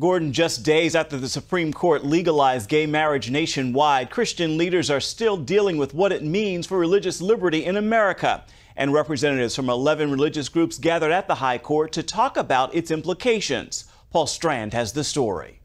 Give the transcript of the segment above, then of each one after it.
Gordon, just days after the Supreme Court legalized gay marriage nationwide, Christian leaders are still dealing with what it means for religious liberty in America. And representatives from 11 religious groups gathered at the High Court to talk about its implications. Paul Strand has the story.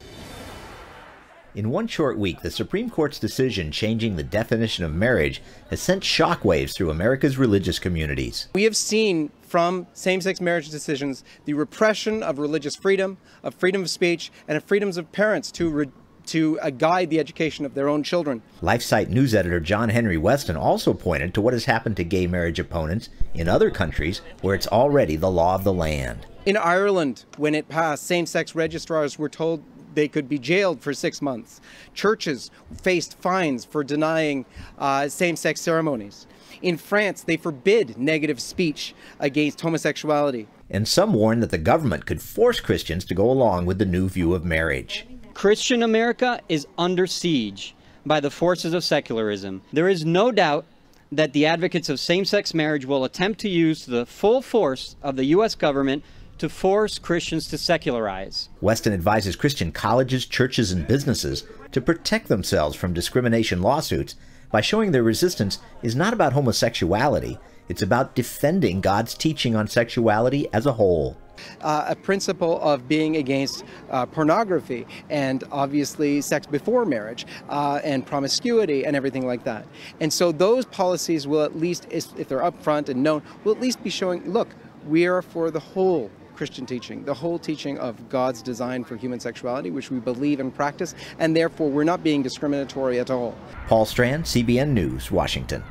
In one short week, the Supreme Court's decision changing the definition of marriage has sent shockwaves through America's religious communities. We have seen from same-sex marriage decisions the repression of religious freedom of speech, and of freedoms of parents to guide the education of their own children. LifeSite news editor John Henry Weston also pointed to what has happened to gay marriage opponents in other countries where it's already the law of the land. In Ireland, when it passed, same-sex registrars were told they could be jailed for 6 months. Churches faced fines for denying same-sex ceremonies. In France, they forbid negative speech against homosexuality. And some warn that the government could force Christians to go along with the new view of marriage. Christian America is under siege by the forces of secularism. There is no doubt that the advocates of same-sex marriage will attempt to use the full force of the U.S. government to force Christians to secularize. Weston advises Christian colleges, churches, and businesses to protect themselves from discrimination lawsuits by showing their resistance is not about homosexuality, it's about defending God's teaching on sexuality as a whole. A principle of being against pornography and obviously sex before marriage and promiscuity and everything like that. And so those policies will at least, if they're upfront and known, will at least be showing, look, we are for the whole Christian teaching, the whole teaching of God's design for human sexuality, which we believe and practice, and therefore we're not being discriminatory at all. Paul Strand, CBN News, Washington.